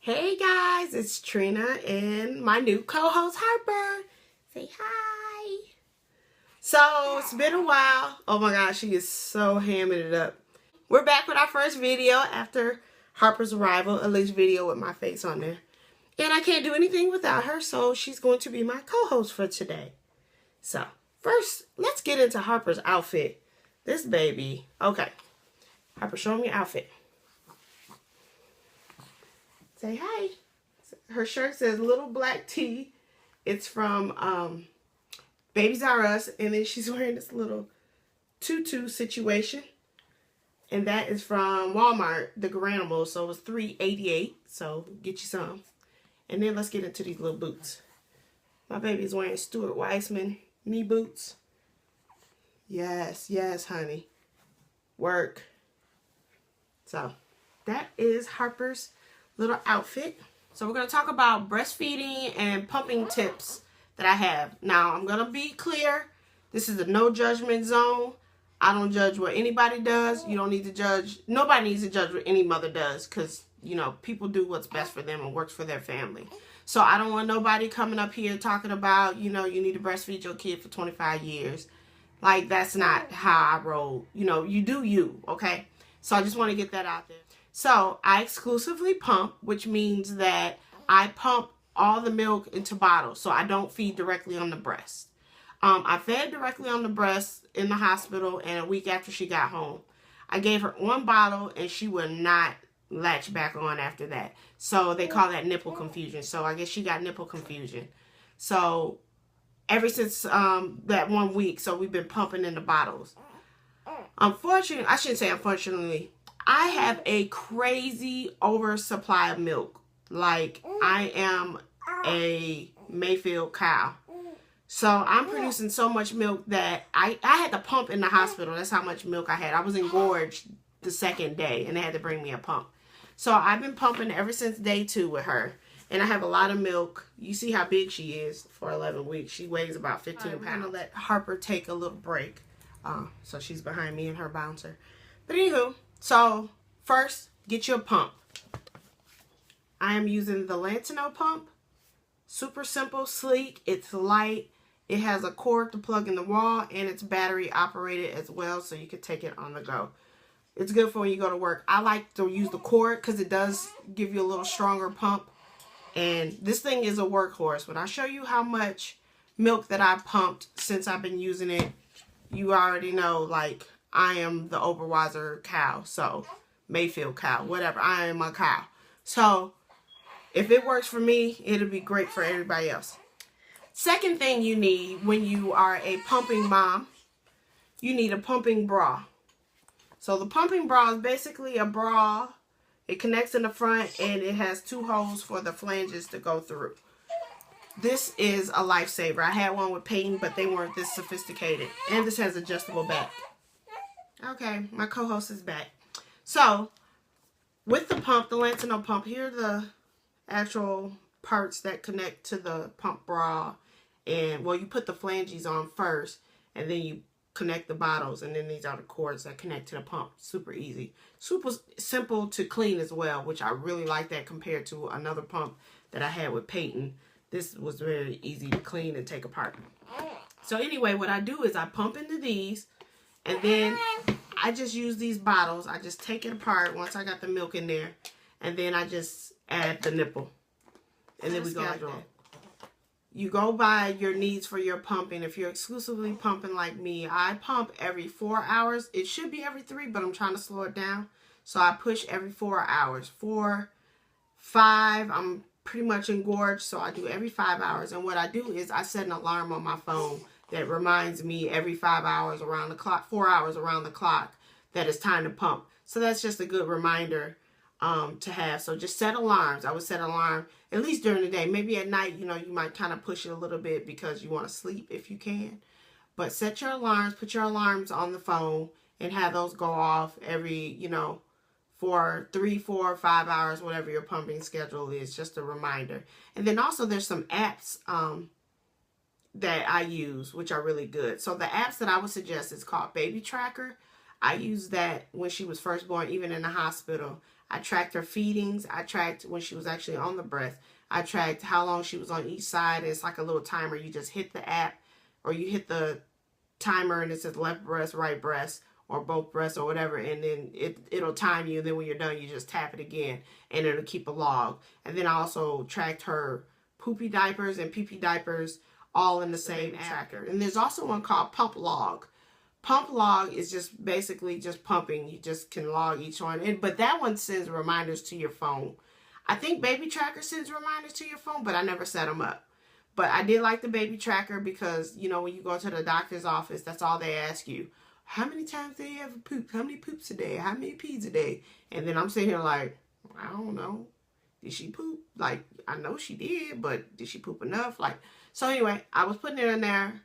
Hey guys, it's Trina and my new co-host Harper. Say hi. So it's been a while. Oh my gosh, she is so hamming it up. We're back with our first video after Harper's arrival, at least video with my face on there. And I can't do anything without her, so she's going to be my co-host for today. So first, let's get into Harper's outfit. This baby. Okay. Harper, show me your outfit. Say hi. Her shirt says Little Black Tee. It's from Babies R Us. And then she's wearing this little tutu situation. And that is from Walmart, the Garanimals. So it was $3.88. So get you some. And then let's get into these little boots. My baby's wearing Stuart Weitzman knee boots. Yes, yes, honey. Work. So that is Harper's little outfit. So we're going to talk about breastfeeding and pumping tips that I have. Now, I'm going to be clear. This is a no judgment zone. I don't judge what anybody does. You don't need to judge. Nobody needs to judge what any mother does because, you know, people do what's best for them and works for their family. So I don't want nobody coming up here talking about, you know, you need to breastfeed your kid for 25 years. Like, that's not how I roll. You know, you do you, okay? So I just want to get that out there. So I exclusively pump, which means that I pump all the milk into bottles. So I don't feed directly on the breast. I fed directly on the breast in the hospital and a week after she got home. I gave her one bottle and she would not latch back on after that. So they call that nipple confusion. So I guess she got nipple confusion. So ever since that 1 week, so we've been pumping in the bottles. Unfortunately, I shouldn't say unfortunately, I have a crazy oversupply of milk. Like, I am a Mayfield cow. So I'm producing so much milk that I had to pump in the hospital. That's how much milk I had. I was engorged the second day and they had to bring me a pump. So I've been pumping ever since day 2 with her. And I have a lot of milk. You see how big she is for 11 weeks. She weighs about 15 pounds. I'm going to let Harper take a little break. So she's behind me and her bouncer. But anywho, so first, get your pump. I am using the Lantino pump. Super simple, sleek. It's light. It has a cord to plug in the wall, and it's battery operated as well, so you can take it on the go. It's good for when you go to work. I like to use the cord because it does give you a little stronger pump. And this thing is a workhorse. When I show you how much milk that I pumped since I've been using it, you already know, like, I am the Oberweiser cow. So, Mayfield cow, whatever. I am a cow. So, if it works for me, it'll be great for everybody else. Second thing you need when you are a pumping mom, you need a pumping bra. So, the pumping bra is basically a bra. It connects in the front and it has 2 holes for the flanges to go through. This is a lifesaver. I had one with Peyton, but they weren't this sophisticated. And this has adjustable back. Okay, my co-host is back. So, with the pump, the Lantino pump, here are the actual parts that connect to the pump bra. And, well, you put the flanges on first, and then you connect the bottles. And then these are the cords that connect to the pump. Super easy. Super simple to clean as well, which I really like that compared to another pump that I had with Peyton. This was very easy to clean and take apart. So anyway, what I do is I pump into these, and then I just use these bottles. I just take it apart once I got the milk in there, and then I just add the nipple. And then we go like that. You go by your needs for your pumping. If you're exclusively pumping like me, I pump every 4 hours. It should be every 3, but I'm trying to slow it down. So I push every 4 hours. 4, 5, I'm pretty much engorged, so I do every 5 hours. And what I do is I set an alarm on my phone that reminds me every 5 hours around the clock, 4 hours around the clock, that it's time to pump. So that's just a good reminder to have. So just set alarms. I would set an alarm at least during the day. Maybe at night, you know, you might kind of push it a little bit because you want to sleep if you can. But set your alarms, put your alarms on the phone and have those go off every, you know, for 3, 4, 5 hours, whatever your pumping schedule is, just a reminder. And then also there's some apps that I use, which are really good. So the apps that I would suggest is called Baby Tracker. I used that when she was first born, even in the hospital. I tracked her feedings. I tracked when she was actually on the breast. I tracked how long she was on each side. It's like a little timer. You just hit the app, or you hit the timer and it says left breast, right breast, or both breasts or whatever, and then it'll time you, and then when you're done you just tap it again and it'll keep a log. And then I also tracked her poopy diapers and pee-pee diapers all in the same tracker. And there's also one called Pump Log. Pump Log is just basically just pumping. You just can log each one, but that one sends reminders to your phone. I think Baby Tracker sends reminders to your phone, but I never set them up. But I did like the Baby Tracker because, you know, when you go to the doctor's office, that's all they ask you. How many times do you ever poop? How many poops a day? How many pees a day? And then I'm sitting here like, I don't know. Did she poop? Like, I know she did, but did she poop enough? Like, so anyway, I was putting it in there.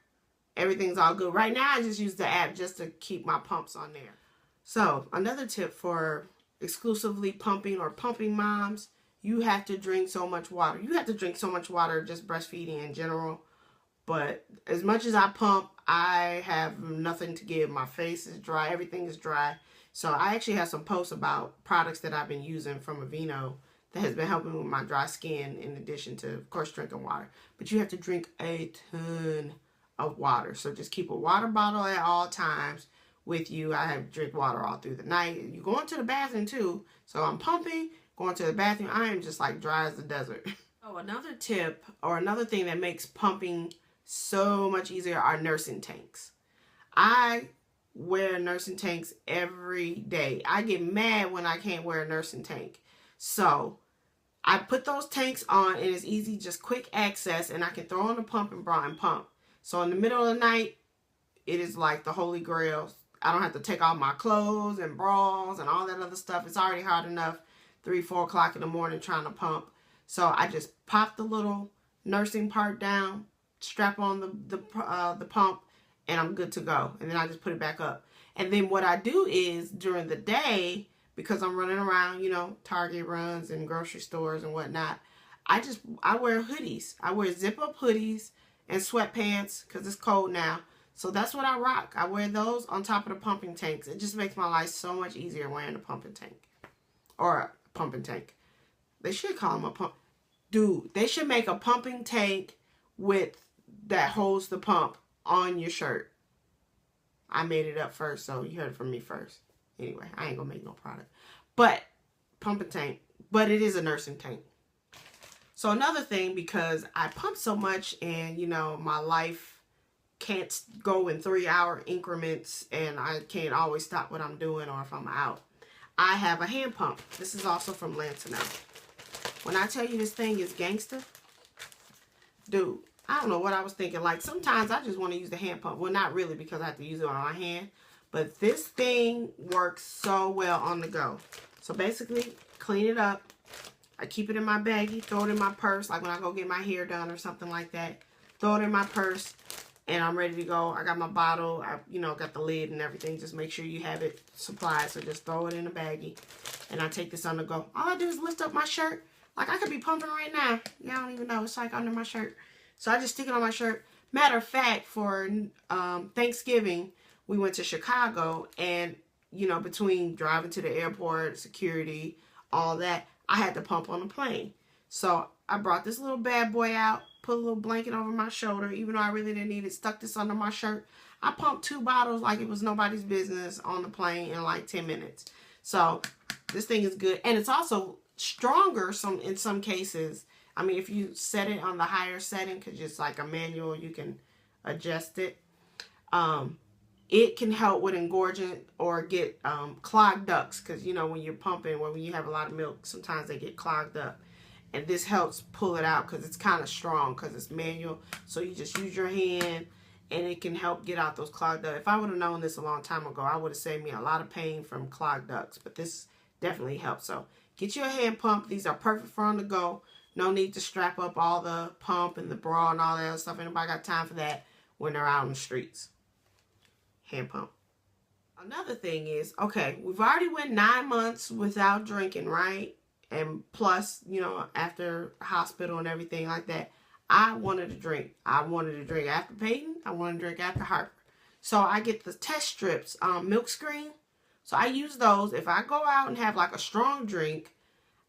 Everything's all good. Right now, I just use the app just to keep my pumps on there. So, another tip for exclusively pumping or pumping moms, you have to drink so much water. You have to drink so much water just breastfeeding in general. But as much as I pump, I have nothing to give. My face is dry. Everything is dry. So I actually have some posts about products that I've been using from Aveeno that has been helping with my dry skin, in addition to, of course, drinking water. But you have to drink a ton of water. So just keep a water bottle at all times with you. I have drink water all through the night. You go into the bathroom too. So I'm pumping, going to the bathroom. I am just like dry as the desert. Oh, another tip or another thing that makes pumping so much easier are nursing tanks. I wear nursing tanks every day. I get mad when I can't wear a nursing tank. So I put those tanks on, and it's easy, just quick access, and I can throw on the pump and bra and pump. So in the middle of the night, it is like the holy grail. I don't have to take off my clothes and bras and all that other stuff. It's already hard enough 3, 4 o'clock in the morning trying to pump. So I just pop the little nursing part down, strap on the pump, and I'm good to go. And then I just put it back up. And then what I do is during the day, because I'm running around, you know, Target runs and grocery stores and whatnot, I wear hoodies. I wear zip-up hoodies and sweatpants because it's cold now. So that's what I rock. I wear those on top of the pumping tanks. It just makes my life so much easier wearing a pumping tank. Or a pumping tank. They should call them a pump. Dude, they should make a pumping tank with that holds the pump on your shirt. I made it up first, so you heard it from me first. Anyway, I ain't gonna make no product. But, pumping tank. But it is a nursing tank. So another thing, because I pump so much and, you know, my life can't go in 3-hour increments and I can't always stop what I'm doing or if I'm out, I have a hand pump. This is also from Lantano. When I tell you this thing is gangster, dude, I don't know what I was thinking. Like, sometimes I just want to use the hand pump. Well, not really, because I have to use it on my hand. But this thing works so well on the go. So basically, clean it up. I keep it in my baggie, throw it in my purse, like when I go get my hair done or something like that. Throw it in my purse, and I'm ready to go. I got my bottle. I, you know, got the lid and everything. Just make sure you have it supplied. So just throw it in a baggie, and I take this on the go. All I do is lift up my shirt. Like, I could be pumping right now. Yeah, I don't even know. It's like under my shirt. So I just stick it on my shirt. Matter of fact, for Thanksgiving, we went to Chicago, and, you know, between driving to the airport, security, all that, I had to pump on the plane. So I brought this little bad boy out, put a little blanket over my shoulder, even though I really didn't need it, stuck this under my shirt. I pumped 2 bottles like it was nobody's business on the plane in like 10 minutes. So this thing is good. And it's also stronger in some cases. I mean, if you set it on the higher setting, because it's like a manual, you can adjust it. It can help with engorging or get clogged ducts, because, you know, when you're pumping, when you have a lot of milk, sometimes they get clogged up. And this helps pull it out because it's kind of strong because it's manual. So you just use your hand and it can help get out those clogged ducts. If I would have known this a long time ago, I would have saved me a lot of pain from clogged ducts. But this definitely helps. So get you a hand pump. These are perfect for on the go. No need to strap up all the pump and the bra and all that other stuff. Anybody got time for that when they're out on the streets? Hand pump. Another thing is, okay, we've already went 9 months without drinking, right? And plus, you know, after hospital and everything like that, I wanted to drink. I wanted to drink after Peyton. I wanted to drink after Harper. So I get the test strips, milk screen. So I use those. If I go out and have like a strong drink,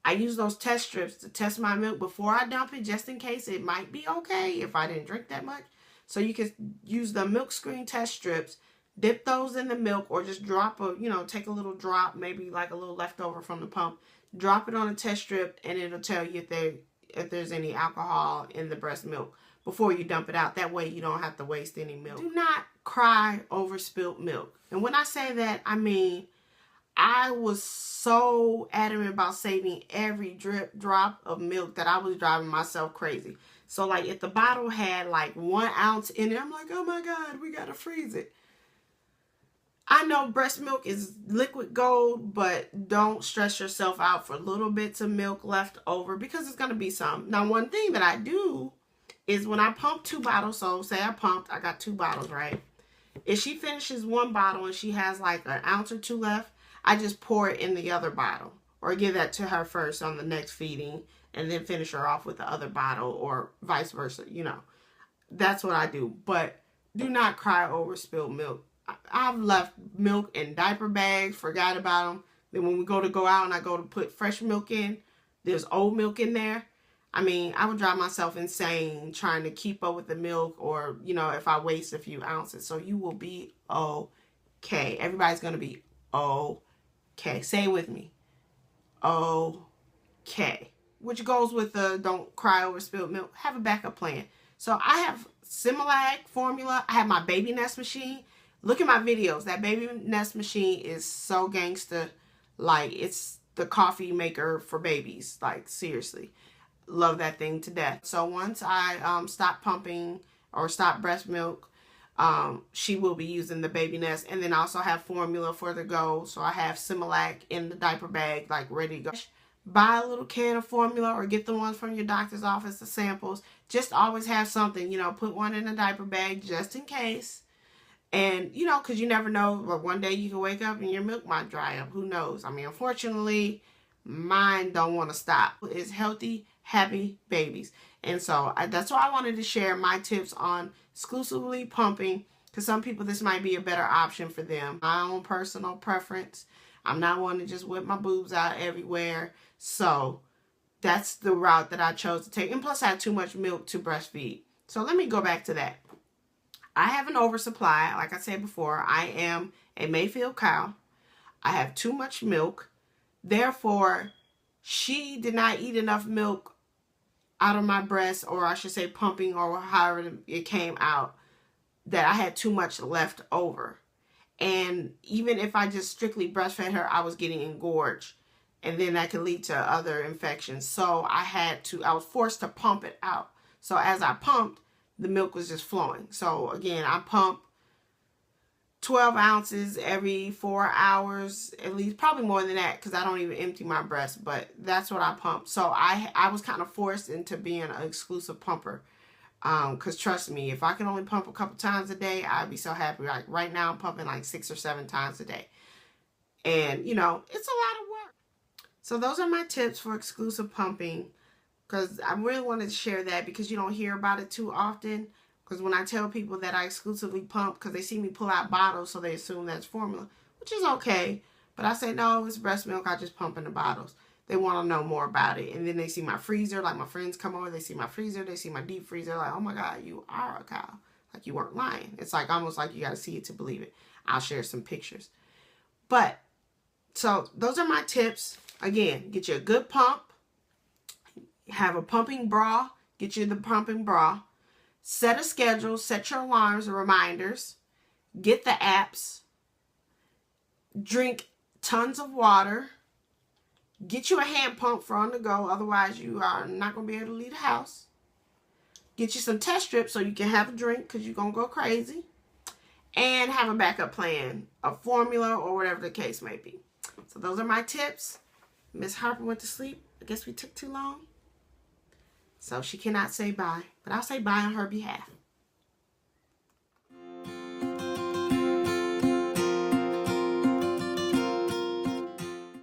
I use those test strips to test my milk before I dump it, just in case it might be okay if I didn't drink that much. So you can use the milk screen test strips, dip those in the milk, or just drop a, take a little drop, maybe like a little leftover from the pump, drop it on a test strip, and it'll tell you if there's any alcohol in the breast milk before you dump it out. That way you don't have to waste any milk. Do not cry over spilt milk. And when I say that, I mean, I was so adamant about saving every drop of milk that I was driving myself crazy. So like if the bottle had like 1 ounce in it, I'm like, oh my God, we gotta freeze it. I know breast milk is liquid gold, but don't stress yourself out for little bits of milk left over, because it's gonna be some. Now, one thing that I do is when I pump 2 bottles, so say I got 2 bottles, right? If she finishes 1 bottle and she has like 1 ounce or 2 left, I just pour it in the other bottle, or give that to her first on the next feeding and then finish her off with the other bottle, or vice versa. That's what I do. But do not cry over spilled milk. I've left milk in diaper bags, forgot about them. Then when we go out and I go to put fresh milk in, there's old milk in there. I mean, I would drive myself insane trying to keep up with the milk, or, if I waste a few ounces. So you will be okay. Everybody's going to be okay. Say it with me. Okay. Which goes with the don't cry over spilled milk. Have a backup plan. So I have Similac formula. I have my baby nest machine. Look at my videos. That baby nest machine is so gangster. Like, it's the coffee maker for babies. Like, seriously. Love that thing to death. So once I stop pumping or stop breast milk, she will be using the baby nest. And then I also have formula for the go. So I have Similac in the diaper bag, like ready to go. Buy a little can of formula, or get the ones from your doctor's office, the samples. Just always have something, put one in a diaper bag just in case. And, because you never know, but one day you can wake up and your milk might dry up. Who knows? I mean, unfortunately, mine don't want to stop. It's healthy, happy babies. And so that's why I wanted to share my tips on exclusively pumping, because some people, this might be a better option for them. My own personal preference. I'm not one to just whip my boobs out everywhere. So that's the route that I chose to take. And plus, I had too much milk to breastfeed. So let me go back to that. I have an oversupply. Like I said before, I am a Mayfield cow. I have too much milk. Therefore, she did not eat enough milk out of my breast, or I should say pumping, or however it came out, that I had too much left over. And even if I just strictly breastfed her, I was getting engorged. And then that could lead to other infections. So I was forced to pump it out. So as I pumped, the milk was just flowing. So again, I pump 12 ounces every 4 hours, at least, probably more than that, because I don't even empty my breast, but that's what I pump. So I was kind of forced into being an exclusive pumper. Because trust me, if I can only pump a couple times a day, I'd be so happy. Like right now, I'm pumping like 6 or 7 times a day. And, it's a lot of work. So those are my tips for exclusive pumping, because I really wanted to share that, because you don't hear about it too often. Because when I tell people that I exclusively pump, because they see me pull out bottles, so they assume that's formula, which is okay. But I say, no, it's breast milk. I just pump in the bottles. They want to know more about it. And then they see my freezer. Like, my friends come over, they see my freezer, they see my deep freezer. Like, oh my God, you are a cow. Like, you weren't lying. It's like almost like you got to see it to believe it. I'll share some pictures. But, so those are my tips. Again, get you a good pump. Have a pumping bra. Get you the pumping bra. Set a schedule. Set your alarms and reminders. Get the apps. Drink tons of water. Get you a hand pump for on the go. Otherwise, you are not going to be able to leave the house. Get you some test strips so you can have a drink, because you're going to go crazy. And have a backup plan, a formula, or whatever the case may be. So those are my tips. Miss Harper went to sleep. I guess we took too long. So she cannot say bye. But I'll say bye on her behalf.